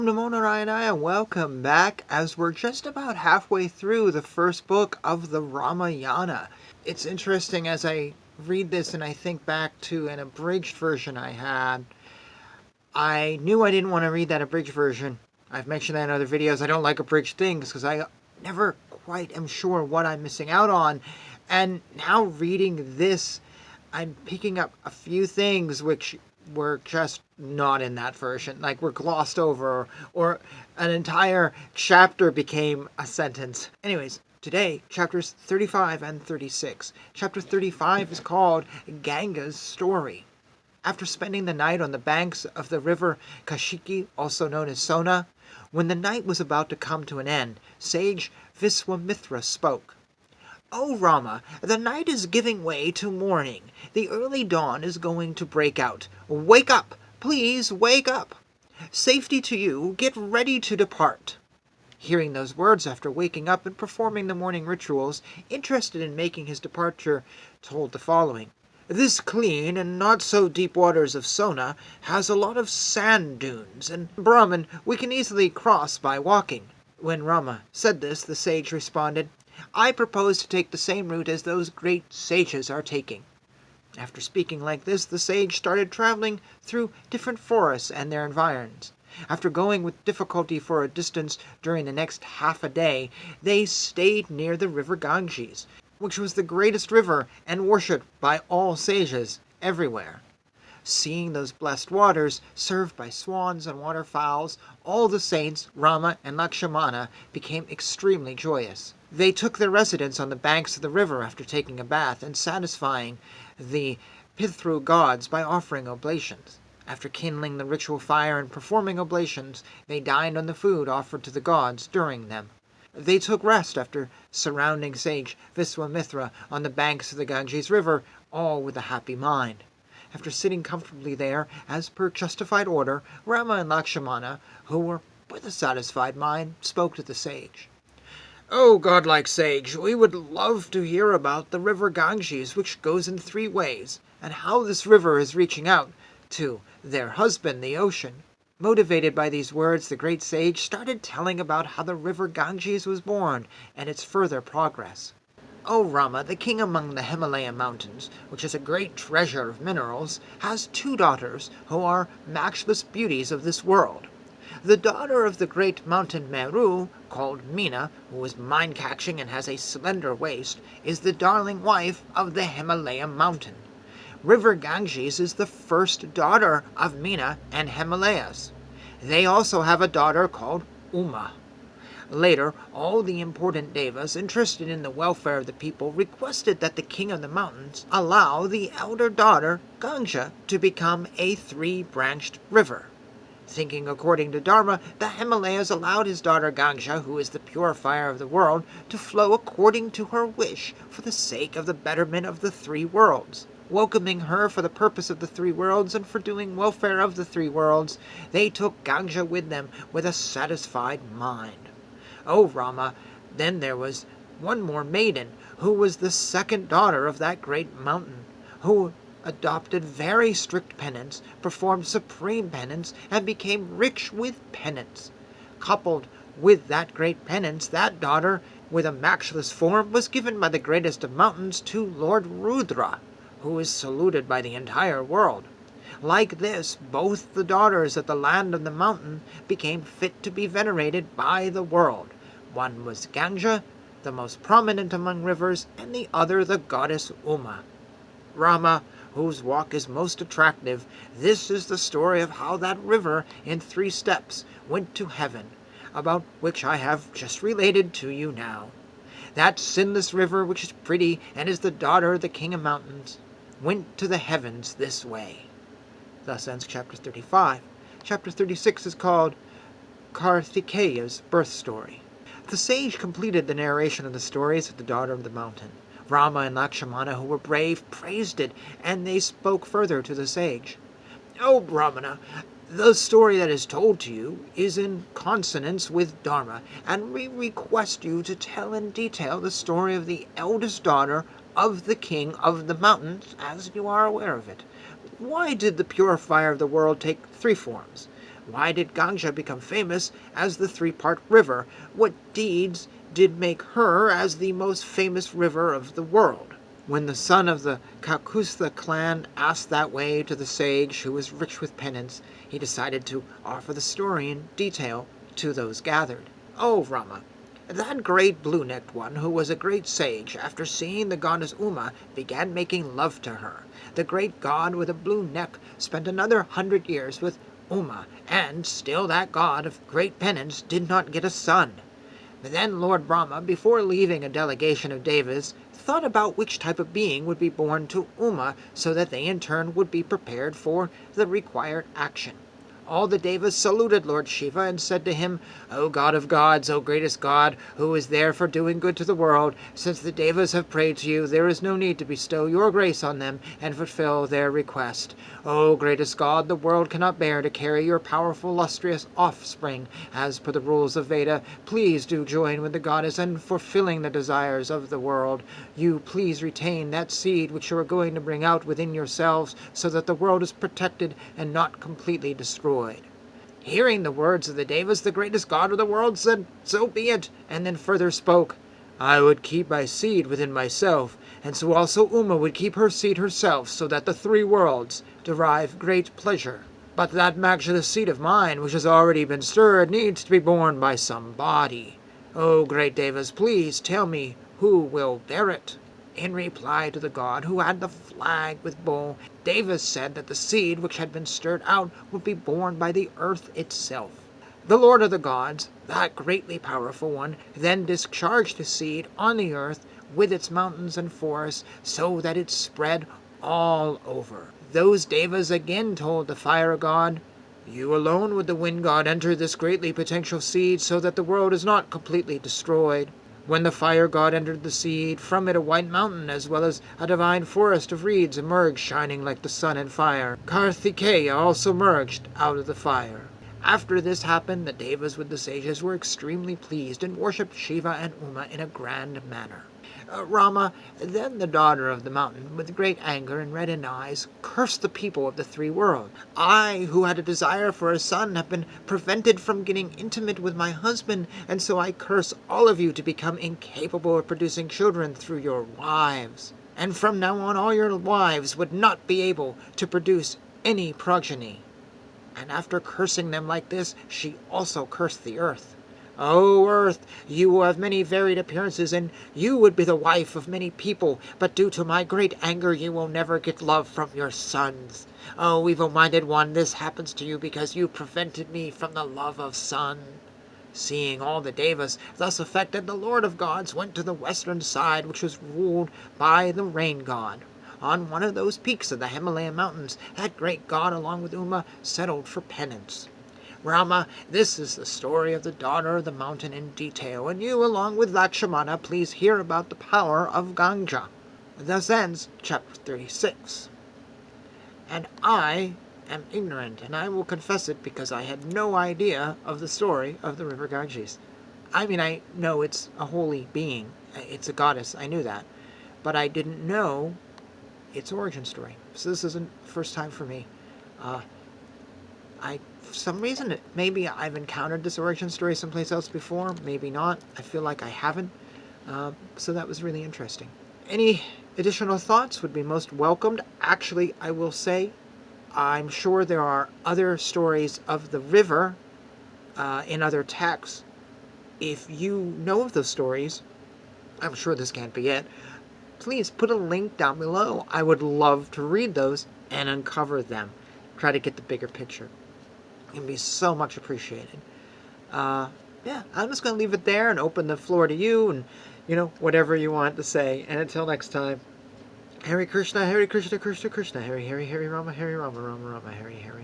Namo Narayana and welcome back as we're just about halfway through the first book of the Ramayana. It's interesting as I read this and I think back to an abridged version I had. I knew I didn't want to read that abridged version. I've mentioned that in other videos. I don't like abridged things because I never quite am sure what I'm missing out on. And now reading this, I'm picking up a few things which were just not in that version, like were glossed over, or an entire chapter became a sentence. Anyways, today, chapters 35 and 36. Chapter 35 is called Ganga's Story. After spending the night on the banks of the river Kashiki, also known as Sona, when the night was about to come to an end, Sage Viswamitra spoke. "O Rama, the night is giving way to morning. The early dawn is going to break out. Wake up! Please wake up! Safety to you, get ready to depart." Hearing those words after waking up and performing the morning rituals, interested in making his departure, told the following. "This clean and not so deep waters of Sona has a lot of sand dunes, and Brahman we can easily cross by walking." When Rama said this, the sage responded, "I propose to take the same route as those great sages are taking." After speaking like this, the sage started traveling through different forests and their environs. After going with difficulty for a distance during the next half a day, they stayed near the river Ganges, which was the greatest river and worshipped by all sages everywhere. Seeing those blessed waters, served by swans and waterfowls, all the saints, Rama and Lakshmana, became extremely joyous. They took their residence on the banks of the river after taking a bath and satisfying the Pitru gods by offering oblations. After kindling the ritual fire and performing oblations, they dined on the food offered to the gods during them. They took rest after surrounding sage Viswamitra on the banks of the Ganges River, all with a happy mind. After sitting comfortably there, as per justified order, Rama and Lakshmana, who were with a satisfied mind, spoke to the sage. "O godlike sage, we would love to hear about the river Ganges, which goes in 3 ways, and how this river is reaching out to their husband, the ocean." Motivated by these words, the great sage started telling about how the river Ganges was born and its further progress. "O Rama, the king among the Himalayan mountains, which is a great treasure of minerals, has 2 daughters who are matchless beauties of this world. The daughter of the great mountain Meru, called Meena, who is mind-catching and has a slender waist, is the darling wife of the Himalayan mountain. River Ganges is the first daughter of Meena and Himalayas. They also have a daughter called Uma. Later, all the important devas interested in the welfare of the people requested that the king of the mountains allow the elder daughter, Ganga, to become a 3-branched river. Thinking according to Dharma, the Himalayas allowed his daughter Ganga, who is the purifier of the world, to flow according to her wish for the sake of the betterment of the 3 worlds. Welcoming her for the purpose of the 3 worlds and for doing welfare of the 3 worlds, they took Ganga with them with a satisfied mind. O Rama, then there was one more maiden, who was the 2nd daughter of that great mountain, who adopted very strict penance, performed supreme penance, and became rich with penance. Coupled with that great penance, that daughter, with a matchless form, was given by the greatest of mountains to Lord Rudra, who is saluted by the entire world. Like this, both the daughters of the land of the mountain became fit to be venerated by the world. One was Ganga, the most prominent among rivers, and the other the goddess Uma. Rama, whose walk is most attractive, this is the story of how that river, in 3 steps, went to heaven, about which I have just related to you now. That sinless river, which is pretty and is the daughter of the king of mountains, went to the heavens this way." Thus ends chapter 35. Chapter 36 is called Karthikeya's Birth Story. The sage completed the narration of the stories of the daughter of the mountain. Rama and Lakshmana, who were brave, praised it, and they spoke further to the sage. "O Brahmana, the story that is told to you is in consonance with Dharma, and we request you to tell in detail the story of the eldest daughter of the king of the mountains, as you are aware of it. Why did the purifier of the world take 3 forms? Why did Ganga become famous as the three-part river? What deeds did make her as the most famous river of the world? When the son of the Kakustha clan asked that way to the sage, who was rich with penance, he decided to offer the story in detail to those gathered. "Oh, Rama, that great blue-necked one, who was a great sage, after seeing the goddess Uma, began making love to her. The great god with a blue neck spent another 100 years with Uma, and still that god of great penance did not get a son. Then Lord Brahma, before leaving a delegation of devas, thought about which type of being would be born to Uma, so that they in turn would be prepared for the required action. All the devas saluted Lord Shiva and said to him, 'O God of gods, O greatest God, who is there for doing good to the world, since the devas have prayed to you, there is no need to bestow your grace on them and fulfill their request. O greatest God, the world cannot bear to carry your powerful, lustrous offspring. As per the rules of Veda, please do join with the goddess in fulfilling the desires of the world. You please retain that seed which you are going to bring out within yourselves, so that the world is protected and not completely destroyed.' Hearing the words of the devas, the greatest god of the world said, 'So be it,' and then further spoke, 'I would keep my seed within myself, and so also Uma would keep her seed herself, so that the three worlds derive great pleasure. But that magicka seed of mine, which has already been stirred, needs to be borne by somebody. O great devas, please tell me who will bear it.' In reply to the god, who had the flag with bow, devas said that the seed which had been stirred out would be borne by the earth itself. The lord of the gods, that greatly powerful one, then discharged the seed on the earth with its mountains and forests, so that it spread all over. Those devas again told the fire god, 'You alone with the wind god enter this greatly potential seed, so that the world is not completely destroyed.' When the fire god entered the seed, from it a white mountain as well as a divine forest of reeds emerged, shining like the sun and fire. Karthikeya also emerged out of the fire. After this happened, the devas with the sages were extremely pleased and worshipped Shiva and Uma in a grand manner. Rama, then the daughter of the mountain, with great anger and reddened eyes, cursed the people of the three worlds. 'I, who had a desire for a son, have been prevented from getting intimate with my husband, and so I curse all of you to become incapable of producing children through your wives. And from now on all your wives would not be able to produce any progeny.' And after cursing them like this, she also cursed the earth. 'O earth, you have many varied appearances, and you would be the wife of many people, but due to my great anger you will never get love from your sons. O evil-minded one, this happens to you because you prevented me from the love of son.' Seeing all the devas thus affected, the Lord of Gods went to the western side, which was ruled by the rain god. On one of those peaks of the Himalayan mountains, that great god, along with Uma, settled for penance. Rama, this is the story of the daughter of the mountain in detail, and you, along with Lakshmana, please hear about the power of Ganga. Thus ends chapter 36. And I am ignorant, and I will confess it because I had no idea of the story of the river Ganges. I mean, I know it's a holy being. It's a goddess. I knew that. But I didn't know its origin story. So this isn't the first time for me. For some reason, maybe I've encountered this origin story someplace else before, maybe not. I feel like I haven't. So that was really interesting. Any additional thoughts would be most welcomed. Actually, I will say, I'm sure there are other stories of the river in other texts. If you know of those stories, I'm sure this can't be it, please put a link down below. I would love to read those and uncover them. Try to get the bigger picture. It can be so much appreciated. Yeah, I'm just going to leave it there and open the floor to you and, whatever you want to say. And until next time, Hare Krishna, Krishna Krishna, Hare Hare, Hare Rama, Rama Rama, Hare Hare.